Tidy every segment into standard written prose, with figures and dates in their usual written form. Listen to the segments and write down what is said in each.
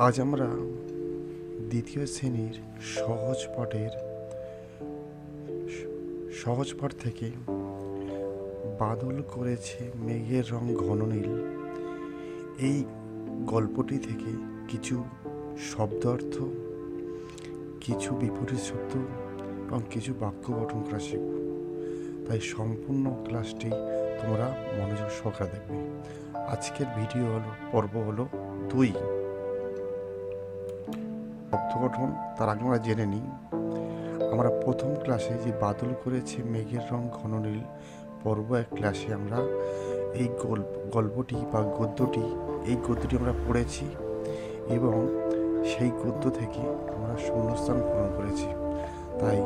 আজ আমরা দ্বিতীয় শ্রেণীর সহজ পাঠ থেকে বাদল করেছে মেঘের রং ঘন নীল এই গল্পটি থেকে কিছু শব্দ অর্থ, কিছু বিপরীত শব্দ এবং কিছু বাক্য গঠন করা শিখব। তাই সম্পূর্ণ ক্লাসটি তোমরা মনোযোগ সহকারে দেখবে। আজকের পর্ব হলো 2। শব্দ গঠন তার আগে আমরা জেনে নিই। আমরা প্রথম ক্লাসে যে বাদল করেছে মেঘের রং ঘন নীল পর্ব 1 ক্লাসে আমরা এই গল্পটি বা গদ্যটি আমরা পড়েছি এবং সেই গদ্য থেকে আমরা শূন্যস্থান পূরণ করেছি। তাই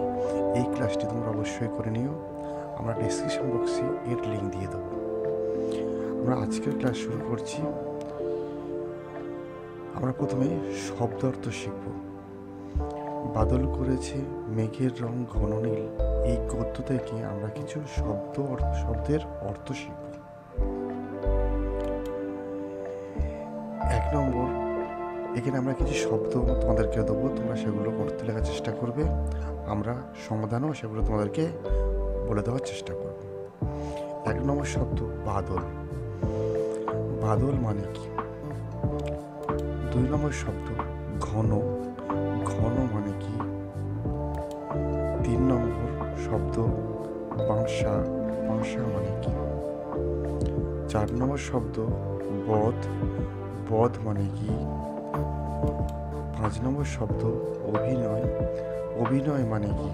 এই ক্লাসটি তোমরা অবশ্যই করে নিও। আমরা ডেসক্রিপশন বক্সে এর লিঙ্ক দিয়ে দেবো। আমরা আজকের ক্লাস শুরু করছি। আমরা প্রথমে শব্দ অর্থ শিখব। বাদল করেছে মেঘের রং ঘন নীল এই গদ্য থেকে আমরা কিছু শব্দের অর্থ শিখব। 1 নম্বর, এখানে আমরা কিছু শব্দ তোমাদেরকে দেবো, তোমরা সেগুলো করতে লেখার চেষ্টা করবে। আমরা সমাধানও সেগুলো তোমাদেরকে বলে দেওয়ার চেষ্টা করব। 1 নম্বর শব্দ বাদল। বাদল মানে কি? 2 নম্বর শব্দ ঘন। ঘন মানে কি? 3 নম্বর শব্দ বাঁশা। বাঁশা মানে কি? 4 নম্বর শব্দ বধ। বধ মানে কি? 5 নম্বর শব্দ অভিনয়। অভিনয় মানে কি?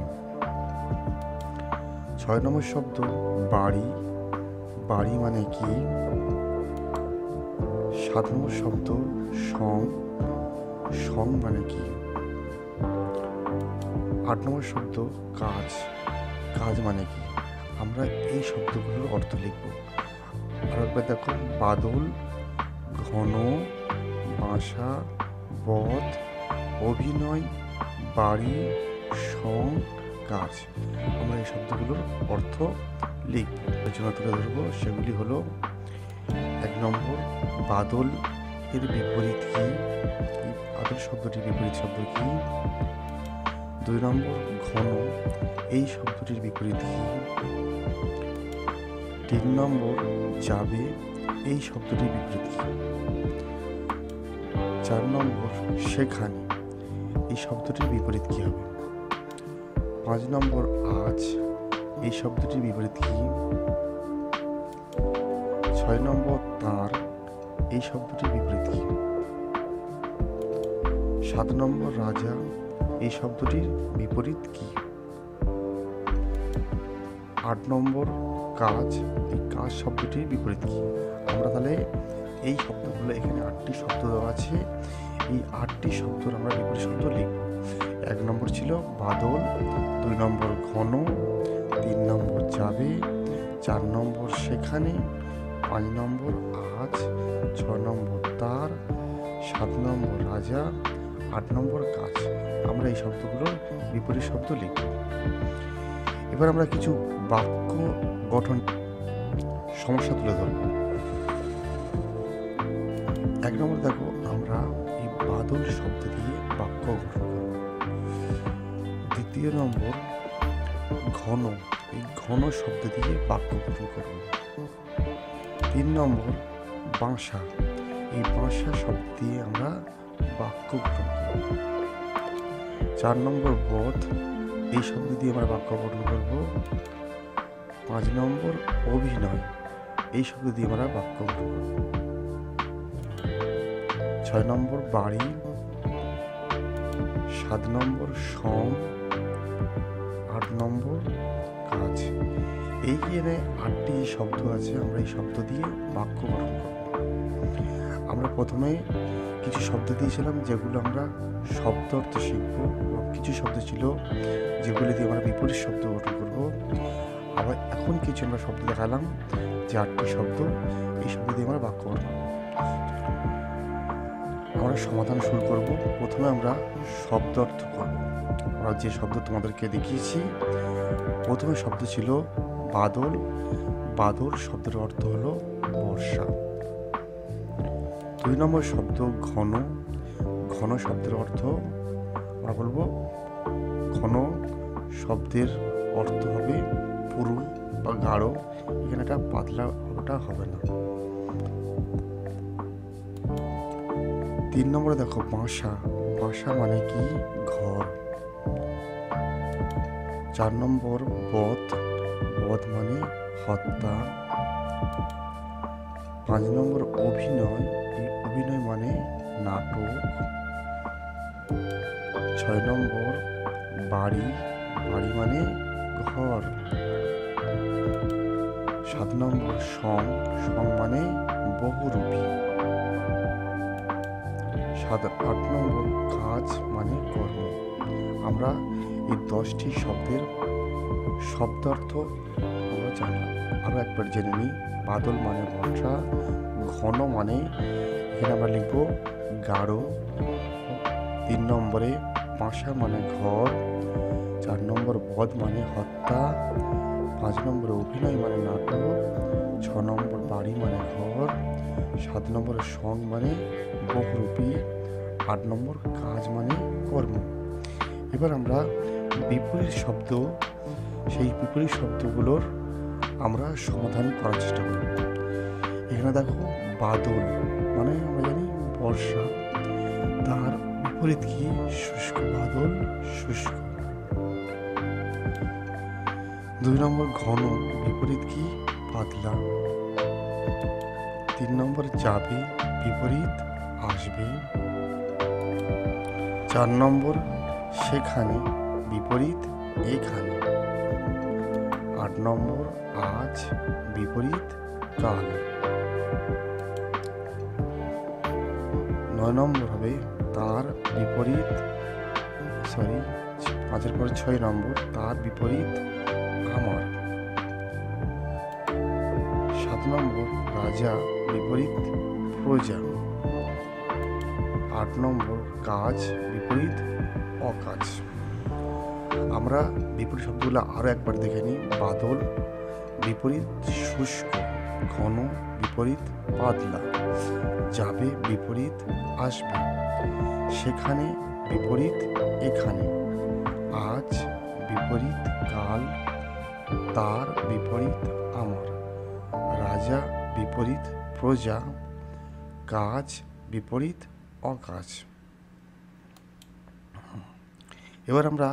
6 নম্বর শব্দ বাড়ি। বাড়ি মানে কি? 7 নম্বর শব্দ সং। সং মানে কি? 8 নম্বর শব্দ কাজ। কাজ মানে কি? আমরা এই শব্দগুলোর অর্থ লিখব। আর একবার দেখো, বাদল, ঘন, বাঁশা, বধ, অভিনয়, বাড়ি, সং, কাজ। আমরা এই শব্দগুলোর অর্থ লিখব, আলোচনা তুলে ধরবো। সেগুলি হলো: 1 নম্বর বাদল এর বিপরীত কি? বাদল শব্দটির বিপরীত শব্দ কি? 2 নম্বর ঘন এই শব্দটির বিপরীত কি? 3 নম্বর যাবে এই শব্দটির বিপরীত কি? 4 নম্বর সেখানে এই শব্দটির বিপরীত কি হবে? 5 নম্বর আজ এই শব্দটির বিপরীত কি? 6 নম্বর তার এই শব্দটির বিপরীত কি? 7 নম্বর রাজা এই শব্দটির বিপরীত কি? 8 নম্বর কাজ এই কাজ শব্দটির বিপরীত কি? আমরা তাহলে এই শব্দগুলো, এখানে 8টি শব্দ দেওয়া আছে, এই 8টি শব্দর আমরা বিপরীত শব্দ লিখব। 1 নম্বর ছিল বাদল, 2 নম্বর ঘন, 3 নম্বর যাবে, 4 নম্বর সেখানে, 5 নম্বর আজ, 6 নম্বর তার, 7 নম্বর রাজা, 8 নম্বর কাজ। আমরা এই শব্দগুলোর বিপরীত শব্দ লিখব। এবার আমরা কিছু বাক্য গঠন সমস্যা তুলে ধরব। 1 নম্বর দেখো, আমরা এই বাদল শব্দ দিয়ে বাক্য গঠন করব। 2 নম্বর ঘন, এই ঘন শব্দ দিয়ে বাক্য গঠন করব। 3 নম্বর বাঁশা, এই বাঁশা শব্দ দিয়ে আমরা বাক্য গঠন করব। 4 নম্বর বধ, এই শব্দ দিয়ে আমরা বাক্য গঠন করব। 5 নম্বর অভিনয়, এই শব্দ দিয়ে আমরা বাক্য গঠন করব। 6 নম্বর বাড়ি, 7 নম্বর সং, 8 নম্বর কাজ। এই যে 8টি শব্দ আছে, আমরা এই শব্দ দিয়ে বাক্য গঠন করব। আমরা প্রথমে কিছু শব্দ দিয়েছিলাম যেগুলো আমরা শব্দ অর্থ শিখব, এবং কিছু শব্দ ছিল যেগুলো দিয়ে আমরা বিপরীত শব্দ গঠন করব। আবার এখন কিছু আমরা শব্দ দেখালাম যে 8টি শব্দ, এই শব্দ দিয়ে আমরা বাক্য গঠন করব। আমরা সমাধান শুরু করব। প্রথমে আমরা শব্দ অর্থ করব। আমরা যে শব্দ তোমাদেরকে দেখিয়েছি, প্রথমে শব্দ ছিল বাদল। বাদল শব্দের অর্থ হলো বর্ষা। 2 নম্বর শব্দ ঘন। ঘন শব্দের অর্থ আমরা বলবো, ঘন শব্দের অর্থ হবে পুরু বা গাঢ়। এখানে একটা পাতলা ওটা হবে না। 3 নম্বরে দেখো বাসা। বাসা মানে কি? ঘর। 4 নম্বর বধ। বধ মানে হত্যা। 5 নম্বর অভিনয়। এই অভিনয় মানে নাটক। 6 নম্বর বাড়ি। বাড়ি মানে ঘর। 7 নম্বর সং। সং মানে বহুরূপী। 8 নম্বর কাজ মানে কর্ম। আমরা এই 10টি শব্দের শব্দার্থ আমরা জানলাম। আরও একবার জেনে নিই। বাদল মানে বর্ষা। ঘন মানে এখানে আমরা লিখব গাঢ়। 3 নম্বরে বাসা মানে ঘর। 4 নম্বর বধ মানে হত্যা। 5 নম্বরে অভিনয় মানে নাটক। 6 নম্বর বাড়ি মানে ঘর। 7 নম্বরে সং মানে বহুরূপী। 8 নম্বর কাজ মানে কর্ম। এবার আমরা বিপরীত শব্দ, সেই বিপরীত শব্দগুলোর আমরা সমাধান করার চেষ্টা করব। এখানে দেখো বাদল মানে আমরা জানি বর্ষা, তার বিপরীত কি? শুষ্ক। বাদল শুষ্ক। 2 নম্বর ঘন, বিপরীত কি? পাতলা। 3 নম্বর যাবে, বিপরীত আসবে। 4 নম্বর সেখানে, বিপরীত এখানে। 8 নম্বর আজ, বিপরীত কাল। 9 নম্বর হবে তার বিপরীত, 5-এর পরে 6 নম্বর তার বিপরীত আমার। 7 নম্বর রাজা, বিপরীত প্রজা। 8 নম্বর কাজ, বিপরীত অকাজ। আমরা বিপরীত শব্দগুলো আরও একবার দেখে নিই। বাদল বিপরীত শুষ্ক। ঘন বিপরীত পাতলা। যাবে বিপরীত আসবে। সেখানে বিপরীত এখানে। আজ বিপরীত কাল। তার বিপরীত আমার। রাজা বিপরীত প্রজা। কাজ বিপরীত অকাজ। এবার আমরা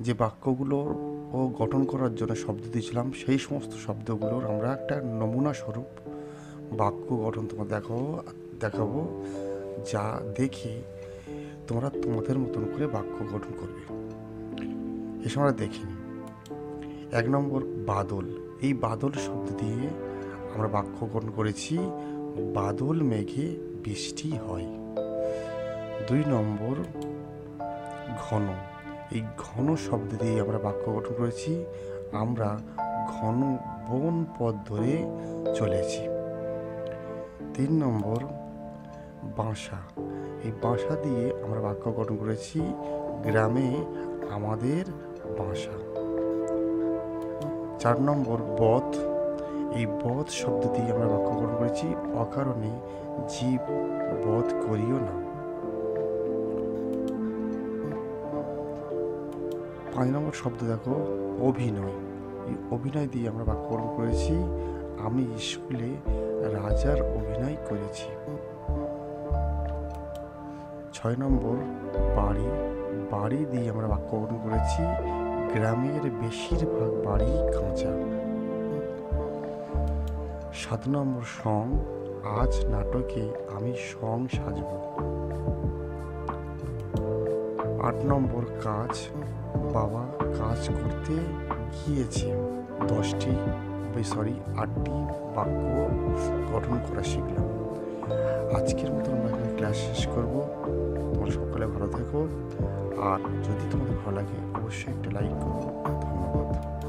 যে বাক্যগুলো গঠন করার জন্য শব্দ দিয়েছিলাম, সেই সমস্ত শব্দগুলোর আমরা একটা নমুনা স্বরূপ বাক্য গঠন তোমাদের দেখাবো, যা দেখে তোমরা তোমাদের মতন করে বাক্য গঠন করবে। এসব আমরা দেখিনি। 1 নম্বর বাদল। এই বাদল শব্দ দিয়ে আমরা বাক্য গঠন করেছি, বাদল মেঘে বৃষ্টি হয়। 2 নম্বর ঘন। এই ঘন শব্দ দিয়ে আমরা বাক্য গঠন করেছি, আমরা ঘন বন পথ ধরে চলেছি। 3 নম্বর বাসা। এই বাসা দিয়ে আমরা বাক্য গঠন করেছি, গ্রামে আমাদের বাসা। 4 নম্বর বধ। এই বধ শব্দ দিয়ে আমরা বাক্য গঠন করেছি, অকারণে জীব বধ করিও না। 5 নম্বর শব্দ দেখো অভিনয়। এই অভিনয় দিয়ে আমরা বাক্য গঠন করেছি, আমি স্কুলে রাজার অভিনয় করেছি। 6 নম্বর বাড়ি। বাড়ি দিয়ে আমরা বাক্য গঠন করেছি, গ্রামের বেশিরভাগ বাড়ি কাঁচা। 7 নম্বর সং। আজ নাটকে আমি সং সাজব। 8 নম্বর কাজ। বাবা কাজ করতে গিয়েছে। 8টি বাক্য গঠন করা শিখলাম। আজকের মতো আমরা এখানে ক্লাস শেষ করব। তোমরা সকলে ভালো থেকো, আর যদি তোমাদের ভালো লাগে অবশ্যই একটা লাইক করো। ধন্যবাদ।